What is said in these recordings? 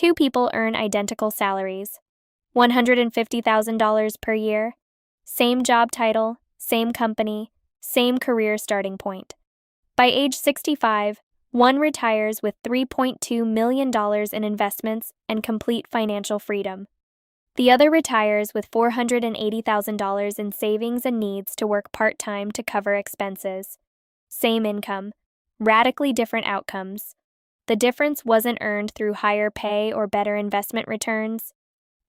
Two people earn identical salaries, $150,000 per year, same job title, same company, same career starting point. By age 65, one retires with $3.2 million in investments and complete financial freedom. The other retires with $480,000 in savings and needs to work part-time to cover expenses. Same income, radically different outcomes. The difference wasn't earned through higher pay or better investment returns.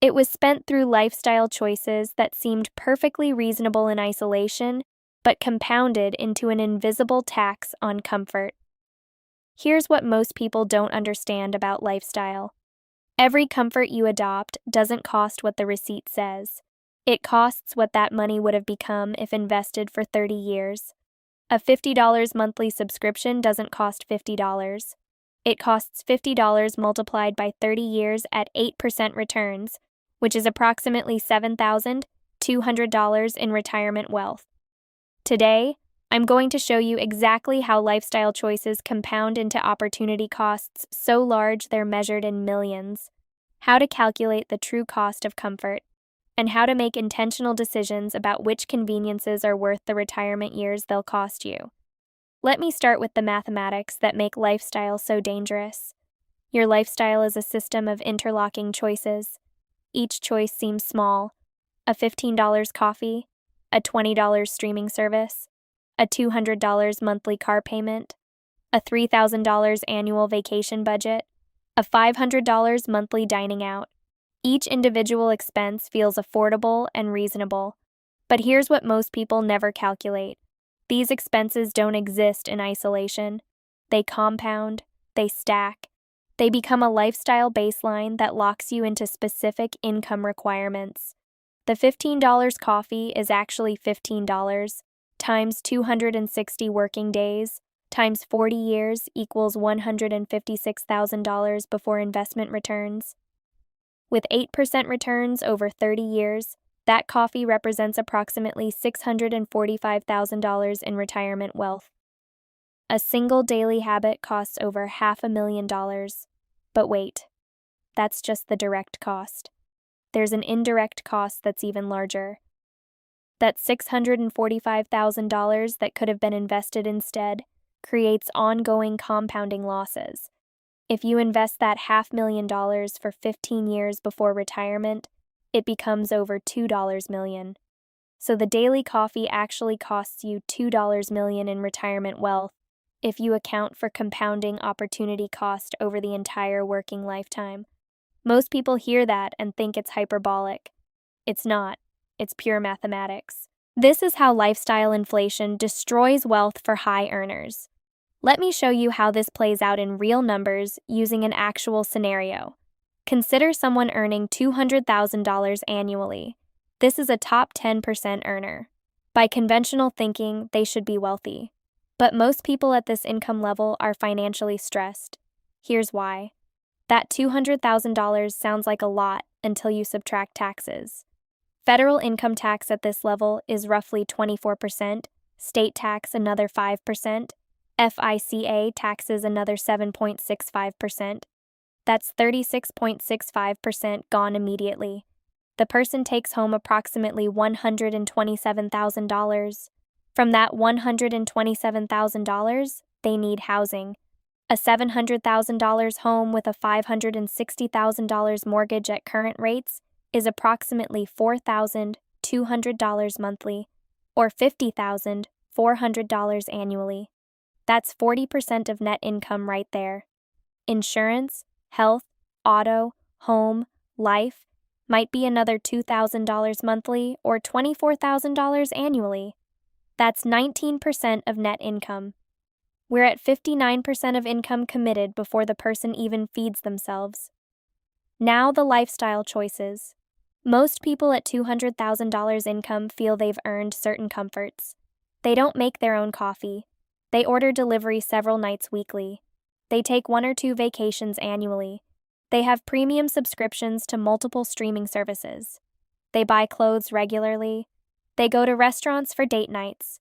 It was spent through lifestyle choices that seemed perfectly reasonable in isolation, but compounded into an invisible tax on comfort. Here's what most people don't understand about lifestyle. Every comfort you adopt doesn't cost what the receipt says. It costs what that money would have become if invested for 30 years. A $50 monthly subscription doesn't cost $50. It costs $50 multiplied by 30 years at 8% returns, which is approximately $7,200 in retirement wealth. Today, I'm going to show you exactly how lifestyle choices compound into opportunity costs so large they're measured in millions, how to calculate the true cost of comfort, and how to make intentional decisions about which conveniences are worth the retirement years they'll cost you. Let me start with the mathematics that make lifestyle so dangerous. Your lifestyle is a system of interlocking choices. Each choice seems small: a $15 coffee, a $20 streaming service, a $200 monthly car payment, a $3,000 annual vacation budget, a $500 monthly dining out. Each individual expense feels affordable and reasonable. But here's what most people never calculate. These expenses don't exist in isolation. They compound, they stack, they become a lifestyle baseline that locks you into specific income requirements. The $15 coffee is actually $15 times 260 working days times 40 years equals $156,000 before investment returns. With 8% returns over 30 years, that coffee represents approximately $645,000 in retirement wealth. A single daily habit costs over $500,000. But wait, that's just the direct cost. There's an indirect cost that's even larger. That $645,000 that could have been invested instead creates ongoing compounding losses. If you invest that $500,000 for 15 years before retirement, it becomes over $2 million. So the daily coffee actually costs you $2 million in retirement wealth if you account for compounding opportunity cost over the entire working lifetime. Most people hear that and think it's hyperbolic. It's not. It's pure mathematics. This is how lifestyle inflation destroys wealth for high earners. Let me show you how this plays out in real numbers using an actual scenario. Consider someone earning $200,000 annually. This is a top 10% earner. By conventional thinking, they should be wealthy. But most people at this income level are financially stressed. Here's why. That $200,000 sounds like a lot until you subtract taxes. Federal income tax at this level is roughly 24%, state tax another 5%, FICA taxes another 7.65%. That's 36.65% gone immediately. The person takes home approximately $127,000. From that $127,000, they need housing. A $700,000 home with a $560,000 mortgage at current rates is approximately $4,200 monthly, or $50,400 annually. That's 40% of net income right there. Insurance, health, auto, home, life might be another $2,000 monthly or $24,000 annually. That's 19% of net income. We're at 59% of income committed before the person even feeds themselves. Now the lifestyle choices. Most people at $200,000 income feel they've earned certain comforts. They don't make their own coffee. They order delivery several nights weekly. They take 1 or 2 vacations annually. They have premium subscriptions to multiple streaming services. They buy clothes regularly. They go to restaurants for date nights.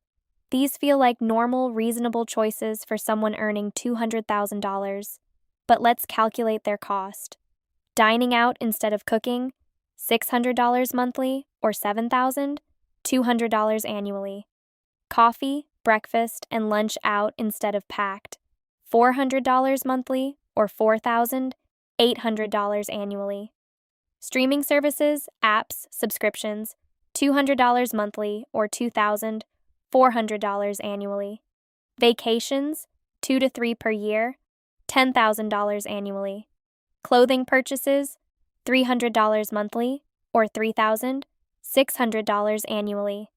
These feel like normal, reasonable choices for someone earning $200,000. But let's calculate their cost. Dining out instead of cooking, $600 monthly or $7,200 annually. Coffee, breakfast, and lunch out instead of packed, $400 monthly or $4,800 annually. Streaming services, apps, subscriptions, $200 monthly or $2,400 annually. Vacations, 2 to 3 per year, $10,000 annually. Clothing purchases, $300 monthly or $3,600 annually.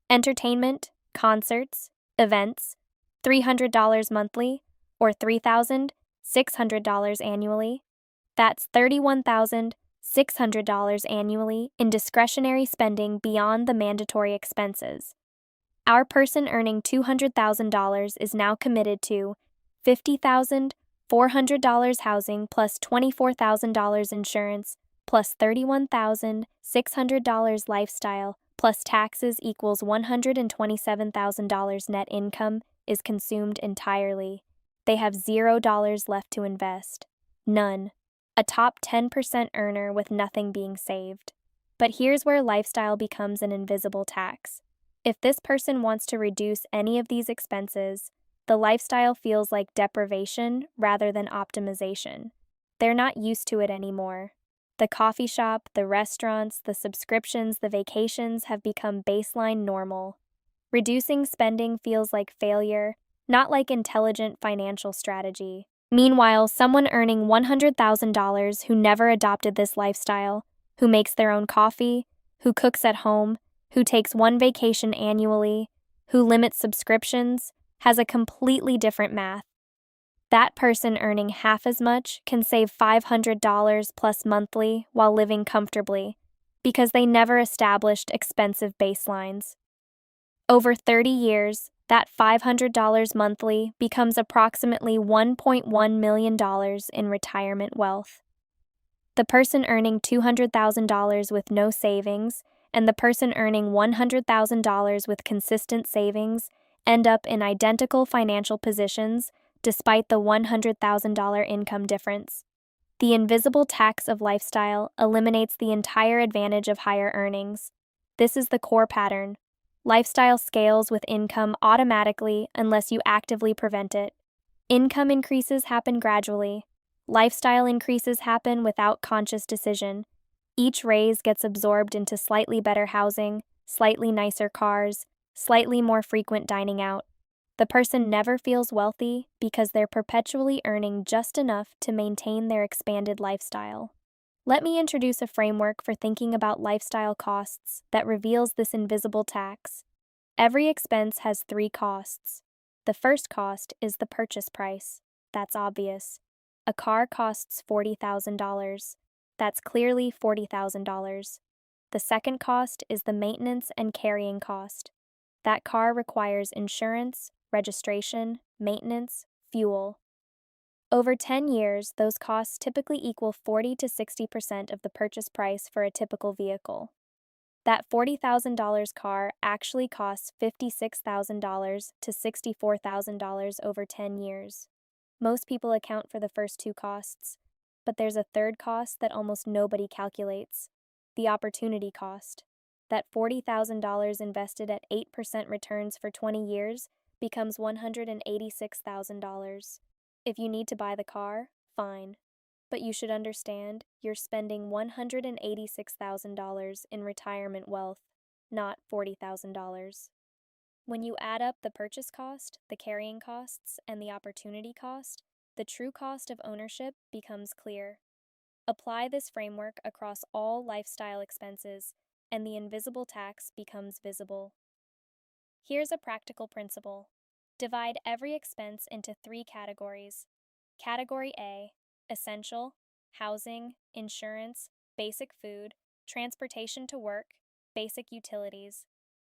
Entertainment, concerts, events, $300 monthly or $3,600 annually. That's $31,600 annually in discretionary spending beyond the mandatory expenses. Our person earning $200,000 is now committed to $50,400 housing plus $24,000 insurance plus $31,600 lifestyle plus taxes equals $127,000 net income is consumed entirely. They have $0 left to invest. None. A top 10% earner with nothing being saved. But here's where lifestyle becomes an invisible tax. If this person wants to reduce any of these expenses, the lifestyle feels like deprivation rather than optimization. They're not used to it anymore. The coffee shop, the restaurants, the subscriptions, the vacations have become baseline normal. Reducing spending feels like failure, not like intelligent financial strategy. Meanwhile, someone earning $100,000 who never adopted this lifestyle, who makes their own coffee, who cooks at home, who takes one vacation annually, who limits subscriptions, has a completely different math. That person earning half as much can save $500 plus monthly while living comfortably, because they never established expensive baselines. Over 30 years, that $500 monthly becomes approximately $1.1 million in retirement wealth. The person earning $200,000 with no savings and the person earning $100,000 with consistent savings end up in identical financial positions despite the $100,000 income difference. The invisible tax of lifestyle eliminates the entire advantage of higher earnings. This is the core pattern. Lifestyle scales with income automatically unless you actively prevent it. Income increases happen gradually. Lifestyle increases happen without conscious decision. Each raise gets absorbed into slightly better housing, slightly nicer cars, slightly more frequent dining out. The person never feels wealthy because they're perpetually earning just enough to maintain their expanded lifestyle. Let me introduce a framework for thinking about lifestyle costs that reveals this invisible tax. Every expense has 3 costs. The first cost is the purchase price. That's obvious. A car costs $40,000. That's clearly $40,000. The second cost is the maintenance and carrying cost. That car requires insurance, registration, maintenance, fuel. Over 10 years, those costs typically equal 40 to 60% of the purchase price for a typical vehicle. That $40,000 car actually costs $56,000 to $64,000 over 10 years. Most people account for the first 2 costs, but there's a third cost that almost nobody calculates: the opportunity cost. That $40,000 invested at 8% returns for 20 years becomes $186,000. If you need to buy the car, fine. But you should understand you're spending $186,000 in retirement wealth, not $40,000. When you add up the purchase cost, the carrying costs, and the opportunity cost, the true cost of ownership becomes clear. Apply this framework across all lifestyle expenses, and the invisible tax becomes visible. Here's a practical principle. Divide every expense into 3 categories. Category A: essential, housing, insurance, basic food, transportation to work, basic utilities.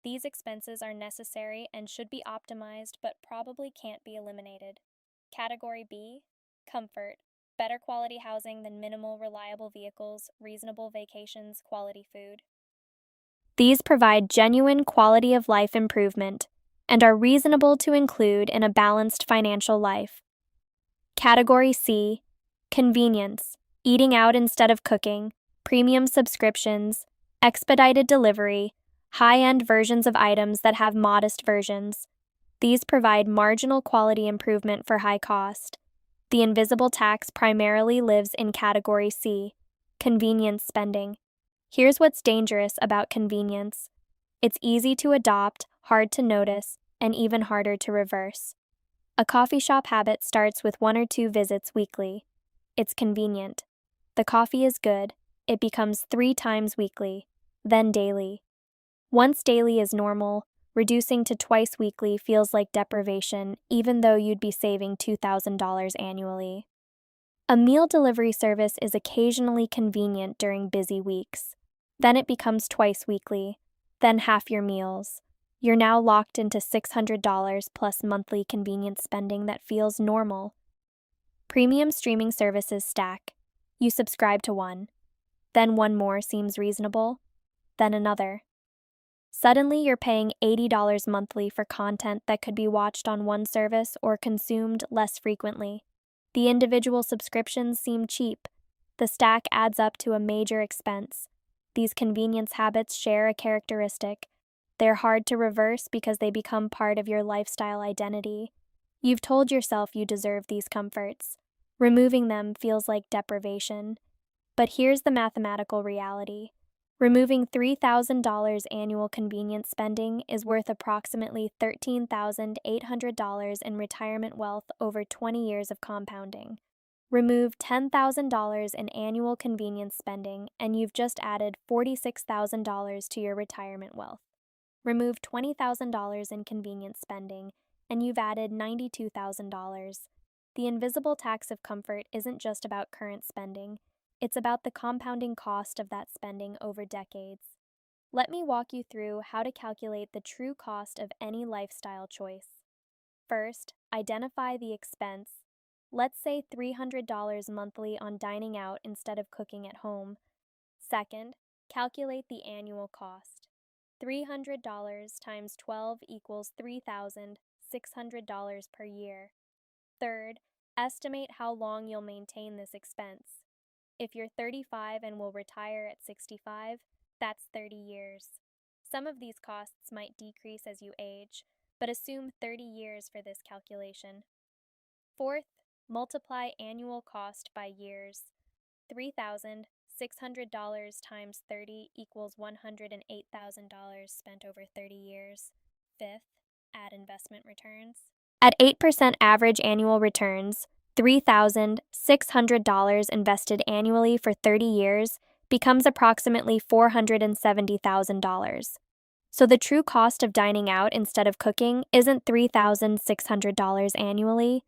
These expenses are necessary and should be optimized but probably can't be eliminated. Category B: comfort, better quality housing than minimal reliable vehicles, reasonable vacations, quality food. These provide genuine quality of life improvement and are reasonable to include in a balanced financial life. Category C: convenience, eating out instead of cooking, premium subscriptions, expedited delivery, high-end versions of items that have modest versions. These provide marginal quality improvement for high cost. The invisible tax primarily lives in Category C, convenience spending. Here's what's dangerous about convenience. It's easy to adopt, hard to notice, and even harder to reverse. A coffee shop habit starts with 1 or 2 visits weekly. It's convenient. The coffee is good. It becomes 3 times weekly, then daily. Once daily is normal, reducing to twice weekly feels like deprivation, even though you'd be saving $2,000 annually. A meal delivery service is occasionally convenient during busy weeks. Then it becomes twice weekly, then half your meals. You're now locked into $600 plus monthly convenience spending that feels normal. Premium streaming services stack. You subscribe to one. Then one more seems reasonable. Then another. Suddenly, you're paying $80 monthly for content that could be watched on one service or consumed less frequently. The individual subscriptions seem cheap. The stack adds up to a major expense. These convenience habits share a characteristic. They're hard to reverse because they become part of your lifestyle identity. You've told yourself you deserve these comforts. Removing them feels like deprivation. But here's the mathematical reality. Removing $3,000 annual convenience spending is worth approximately $13,800 in retirement wealth over 20 years of compounding. Remove $10,000 in annual convenience spending, and you've just added $46,000 to your retirement wealth. Remove $20,000 in convenience spending, and you've added $92,000. The invisible tax of comfort isn't just about current spending. It's about the compounding cost of that spending over decades. Let me walk you through how to calculate the true cost of any lifestyle choice. First, identify the expense. Let's say $300 monthly on dining out instead of cooking at home. Second, calculate the annual cost. $300 times 12 equals $3,600 per year. Third, estimate how long you'll maintain this expense. If you're 35 and will retire at 65, that's 30 years. Some of these costs might decrease as you age, but assume 30 years for this calculation. Fourth, multiply annual cost by years. $3,600 times 30 equals $108,000 spent over 30 years. Fifth, add investment returns. At 8% average annual returns, $3,600 invested annually for 30 years becomes approximately $470,000. So the true cost of dining out instead of cooking isn't $3,600 annually.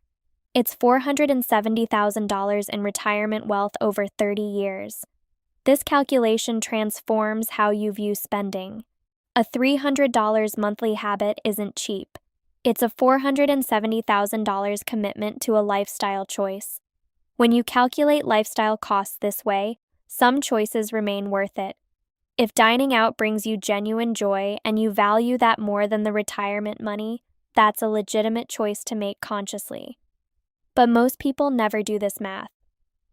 It's $470,000 in retirement wealth over 30 years. This calculation transforms how you view spending. A $300 monthly habit isn't cheap. It's a $470,000 commitment to a lifestyle choice. When you calculate lifestyle costs this way, some choices remain worth it. If dining out brings you genuine joy and you value that more than the retirement money, that's a legitimate choice to make consciously. But most people never do this math.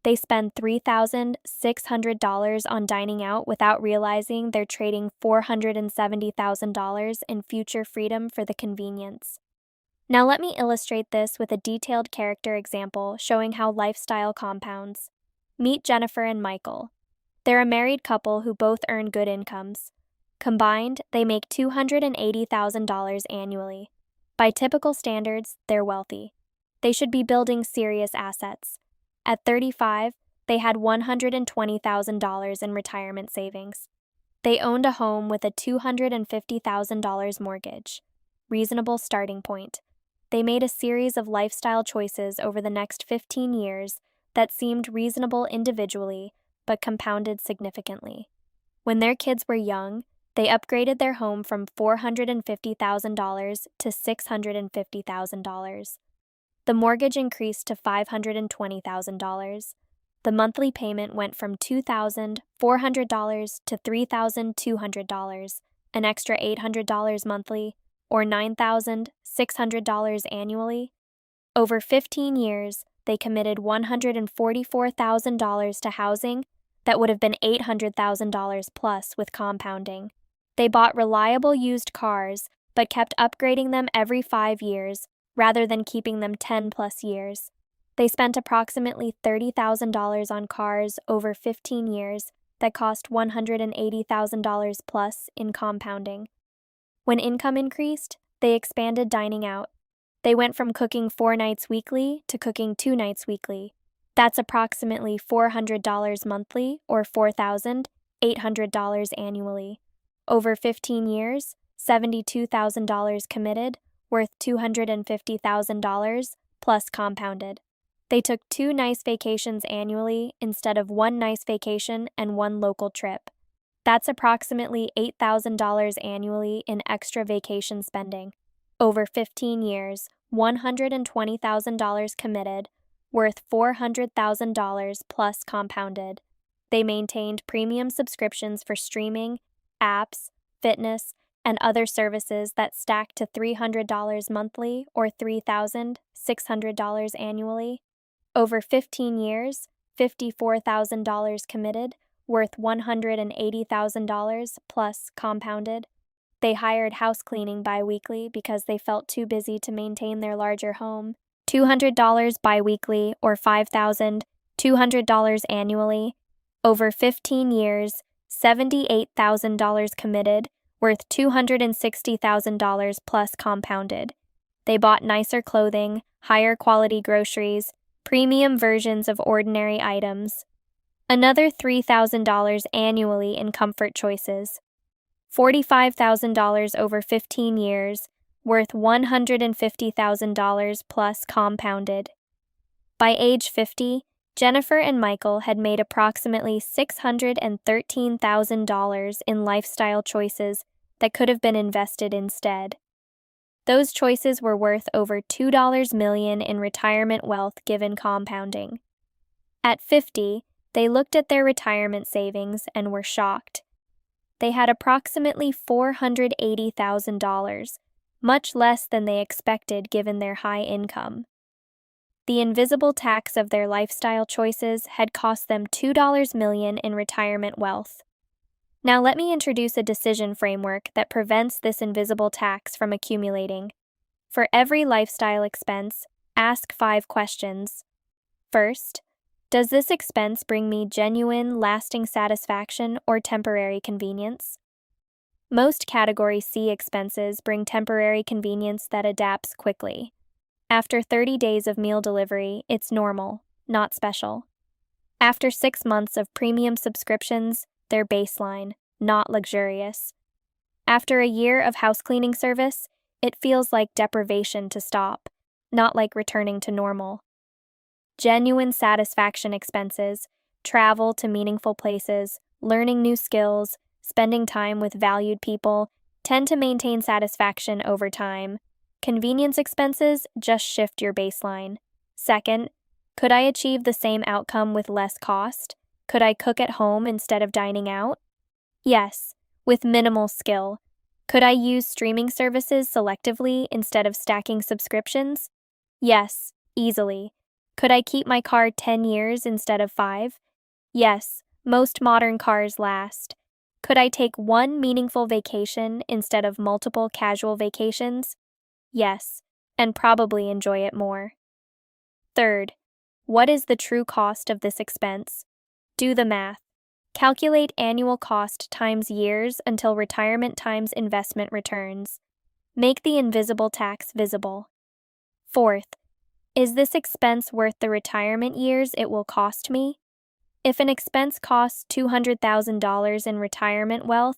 They spend $3,600 on dining out without realizing they're trading $470,000 in future freedom for the convenience. Now let me illustrate this with a detailed character example showing how lifestyle compounds. Meet Jennifer and Michael. They're a married couple who both earn good incomes. Combined, they make $280,000 annually. By typical standards, they're wealthy. They should be building serious assets. At 35, they had $120,000 in retirement savings. They owned a home with a $250,000 mortgage. Reasonable starting point. They made a series of lifestyle choices over the next 15 years that seemed reasonable individually, but compounded significantly. When their kids were young, they upgraded their home from $450,000 to $650,000. The mortgage increased to $520,000. The monthly payment went from $2,400 to $3,200, an extra $800 monthly, or $9,600 annually. Over 15 years, they committed $144,000 to housing that would have been $800,000 plus with compounding. They bought reliable used cars, but kept upgrading them every 5 years rather than keeping them 10 plus years. They spent approximately $30,000 on cars over 15 years that cost $180,000 plus in compounding. When income increased, they expanded dining out. They went from cooking 4 nights weekly to cooking 2 nights weekly. That's approximately $400 monthly or $4,800 annually. Over 15 years, $72,000 committed, worth $250,000 plus compounded. They took 2 nice vacations annually instead of 1 nice vacation and 1 local trip. That's approximately $8,000 annually in extra vacation spending. Over 15 years, $120,000 committed, worth $400,000 plus compounded. They maintained premium subscriptions for streaming, apps, fitness, and other services that stack to $300 monthly or $3,600 annually. Over 15 years, $54,000 committed, worth $180,000 plus compounded. They hired house cleaning bi-weekly because they felt too busy to maintain their larger home. $200 bi-weekly or $5,200 annually. Over 15 years, $78,000 committed, worth $260,000 plus compounded. They bought nicer clothing, higher quality groceries, premium versions of ordinary items. Another $3,000 annually in comfort choices. $45,000 over 15 years, worth $150,000 plus compounded. By age 50, Jennifer and Michael had made approximately $613,000 in lifestyle choices that could have been invested instead. Those choices were worth over $2 million in retirement wealth given compounding. At 50, they looked at their retirement savings and were shocked. They had approximately $480,000, much less than they expected given their high income. The invisible tax of their lifestyle choices had cost them $2 million in retirement wealth. Now let me introduce a decision framework that prevents this invisible tax from accumulating. For every lifestyle expense, ask 5 questions. First, does this expense bring me genuine, lasting satisfaction or temporary convenience? Most Category C expenses bring temporary convenience that adapts quickly. After 30 days of meal delivery, it's normal, not special. After 6 months of premium subscriptions, they're baseline, not luxurious. After a year of house cleaning service, it feels like deprivation to stop, not like returning to normal. Genuine satisfaction expenses, travel to meaningful places, learning new skills, spending time with valued people, tend to maintain satisfaction over time. Convenience expenses just shift your baseline. Second, could I achieve the same outcome with less cost? Could I cook at home instead of dining out? Yes, with minimal skill. Could I use streaming services selectively instead of stacking subscriptions? Yes, easily. Could I keep my car 10 years instead of 5? Yes, most modern cars last. Could I take 1 meaningful vacation instead of multiple casual vacations? Yes, and probably enjoy it more. Third, what is the true cost of this expense? Do the math. Calculate annual cost times years until retirement times investment returns. Make the invisible tax visible. Fourth, is this expense worth the retirement years it will cost me? If an expense costs $200,000 in retirement wealth,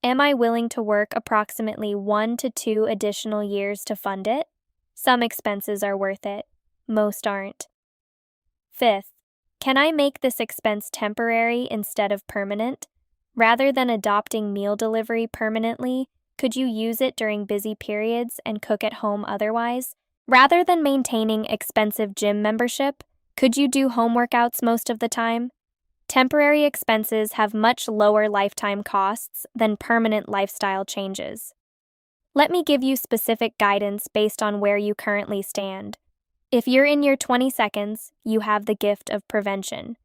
am I willing to work approximately 1 to 2 additional years to fund it? Some expenses are worth it, most aren't. Fifth, can I make this expense temporary instead of permanent? Rather than adopting meal delivery permanently, could you use it during busy periods and cook at home otherwise? Rather than maintaining expensive gym membership, could you do home workouts most of the time? Temporary expenses have much lower lifetime costs than permanent lifestyle changes. Let me give you specific guidance based on where you currently stand. If you're in your 20 seconds, you have the gift of prevention.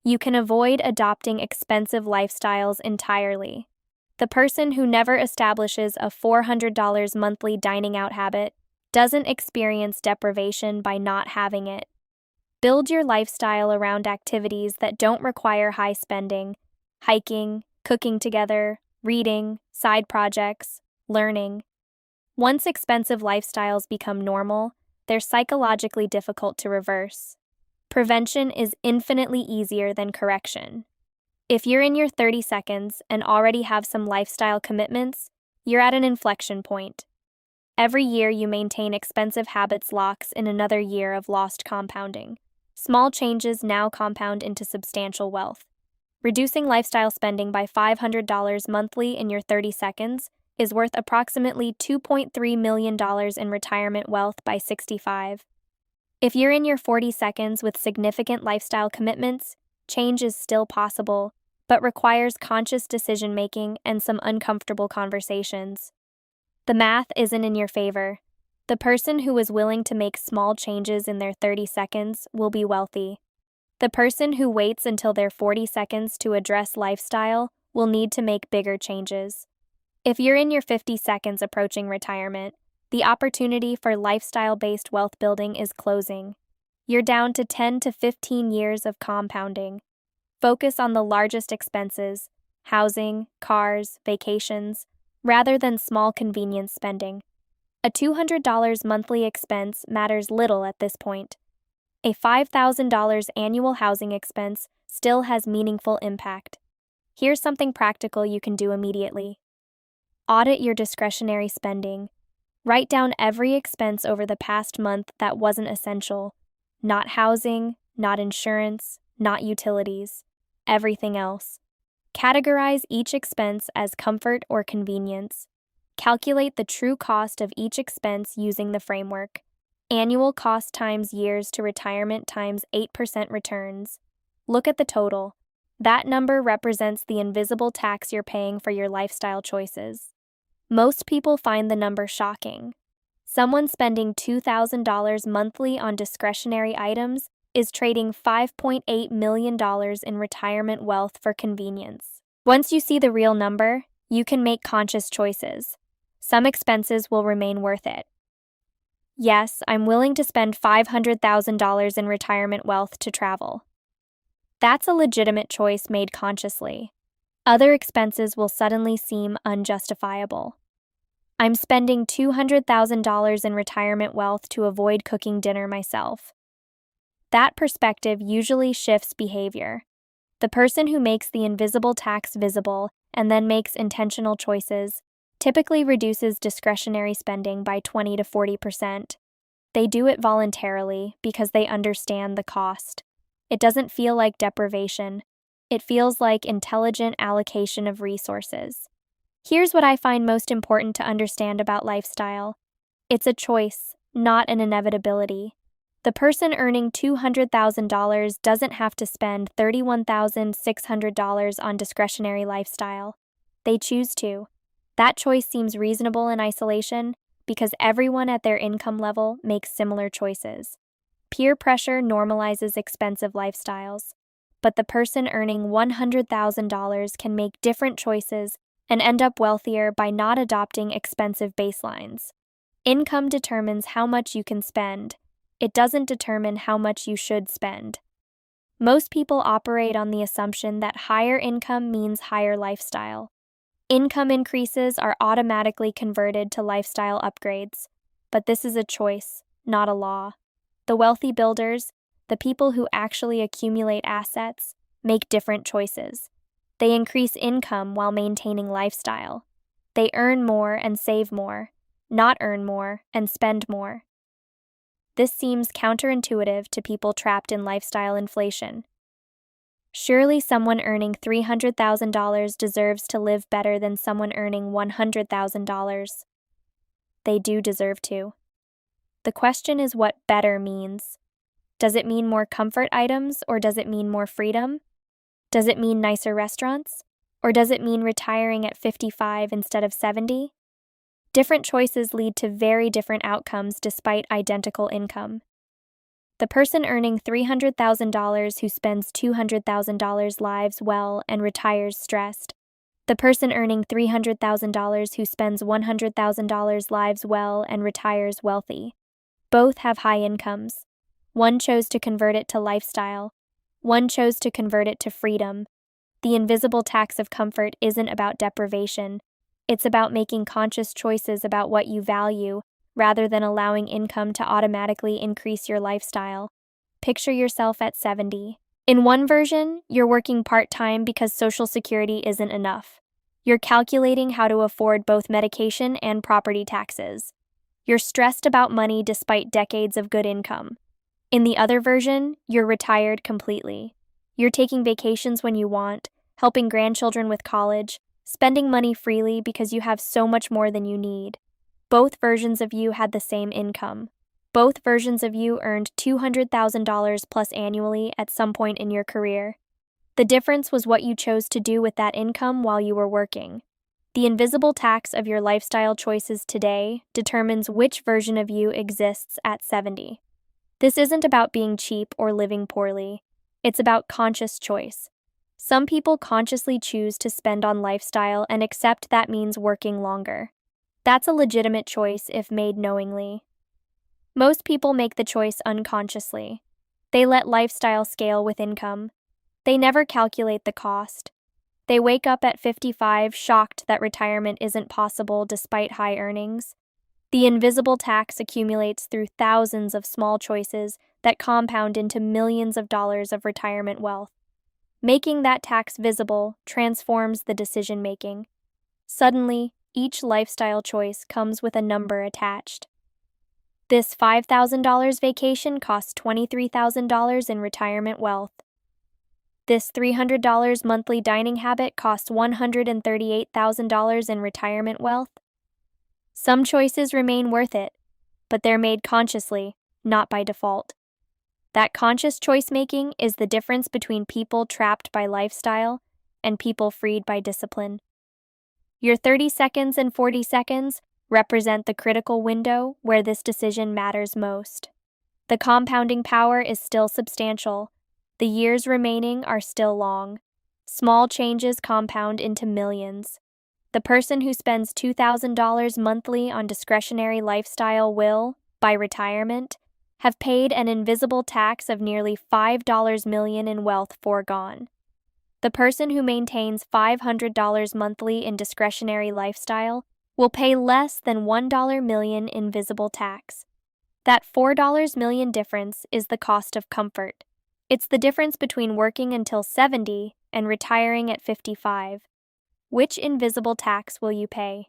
You can avoid adopting expensive lifestyles entirely. The person who never establishes a $400 monthly dining out habit doesn't experience deprivation by not having it. Build your lifestyle around activities that don't require high spending: hiking, cooking together, reading, side projects, learning. Once expensive lifestyles become normal, they're psychologically difficult to reverse. Prevention is infinitely easier than correction. If you're in your 30 seconds and already have some lifestyle commitments, you're at an inflection point. Every year you maintain expensive habits locks in another year of lost compounding. Small changes now compound into substantial wealth. Reducing lifestyle spending by $500 monthly in your 30 seconds is worth approximately $2.3 million in retirement wealth by 65. If you're in your 40 seconds with significant lifestyle commitments, change is still possible, but requires conscious decision-making and some uncomfortable conversations. The math isn't in your favor. The person who is willing to make small changes in their 30 seconds will be wealthy. The person who waits until their 40 seconds to address lifestyle will need to make bigger changes. If you're in your 50 seconds approaching retirement, the opportunity for lifestyle-based wealth building is closing. You're down to 10 to 15 years of compounding. Focus on the largest expenses: housing, cars, vacations, rather than small convenience spending. A $200 monthly expense matters little at this point. A $5,000 annual housing expense still has meaningful impact. Here's something practical you can do immediately. Audit your discretionary spending. Write down every expense over the past month that wasn't essential. Not housing, not insurance, not utilities. Everything else. Categorize each expense as comfort or convenience. Calculate the true cost of each expense using the framework: annual cost times years to retirement times 8% returns. Look at the total. That number represents the invisible tax you're paying for your lifestyle choices. Most people find the number shocking. Someone spending $2,000 monthly on discretionary items is trading $5.8 million in retirement wealth for convenience. Once you see the real number, you can make conscious choices. Some expenses will remain worth it. Yes, I'm willing to spend $500,000 in retirement wealth to travel. That's a legitimate choice made consciously. Other expenses will suddenly seem unjustifiable. I'm spending $200,000 in retirement wealth to avoid cooking dinner myself. That perspective usually shifts behavior. The person who makes the invisible tax visible and then makes intentional choices typically reduces discretionary spending by 20 to 40%. They do it voluntarily because they understand the cost. It doesn't feel like deprivation. It feels like intelligent allocation of resources. Here's what I find most important to understand about lifestyle. It's a choice, not an inevitability. The person earning $200,000 doesn't have to spend $31,600 on discretionary lifestyle. They choose to. That choice seems reasonable in isolation because everyone at their income level makes similar choices. Peer pressure normalizes expensive lifestyles, but the person earning $100,000 can make different choices and end up wealthier by not adopting expensive baselines. Income determines how much you can spend. It doesn't determine how much you should spend. Most people operate on the assumption that higher income means higher lifestyle. Income increases are automatically converted to lifestyle upgrades, but this is a choice, not a law. The wealthy builders, the people who actually accumulate assets, make different choices. They increase income while maintaining lifestyle. They earn more and save more, not earn more and spend more. This seems counterintuitive to people trapped in lifestyle inflation. Surely someone earning $300,000 deserves to live better than someone earning $100,000. They do deserve to. The question is what better means. Does it mean more comfort items or does it mean more freedom? Does it mean nicer restaurants? Or does it mean retiring at 55 instead of 70? Different choices lead to very different outcomes despite identical income. The person earning $300,000 who spends $200,000 lives well and retires stressed. The person earning $300,000 who spends $100,000 lives well and retires wealthy. Both have high incomes. One chose to convert it to lifestyle. One chose to convert it to freedom. The invisible tax of comfort isn't about deprivation. It's about making conscious choices about what you value, rather than allowing income to automatically increase your lifestyle. Picture yourself at 70. In one version, you're working part-time because Social Security isn't enough. You're calculating how to afford both medication and property taxes. You're stressed about money despite decades of good income. In the other version, you're retired completely. You're taking vacations when you want, helping grandchildren with college, spending money freely because you have so much more than you need. Both versions of you had the same income. Both versions of you earned $200,000 plus annually at some point in your career. The difference was what you chose to do with that income while you were working. The invisible tax of your lifestyle choices today determines which version of you exists at 70. This isn't about being cheap or living poorly. It's about conscious choice. Some people consciously choose to spend on lifestyle and accept that means working longer. That's a legitimate choice if made knowingly. Most people make the choice unconsciously. They let lifestyle scale with income. They never calculate the cost. They wake up at 55 shocked that retirement isn't possible despite high earnings. The invisible tax accumulates through thousands of small choices that compound into millions of dollars of retirement wealth. Making that tax visible transforms the decision-making. Suddenly, each lifestyle choice comes with a number attached. This $5,000 vacation costs $23,000 in retirement wealth. This $300 monthly dining habit costs $138,000 in retirement wealth. Some choices remain worth it, but they're made consciously, not by default. That conscious choice-making is the difference between people trapped by lifestyle and people freed by discipline. Your 30 seconds and 40 seconds represent the critical window where this decision matters most. The compounding power is still substantial. The years remaining are still long. Small changes compound into millions. The person who spends $2,000 monthly on discretionary lifestyle will, by retirement, have paid an invisible tax of nearly $5 million in wealth foregone. The person who maintains $500 monthly in discretionary lifestyle will pay less than $1 million in visible tax. That $4 million difference is the cost of comfort. It's the difference between working until 70 and retiring at 55. Which invisible tax will you pay?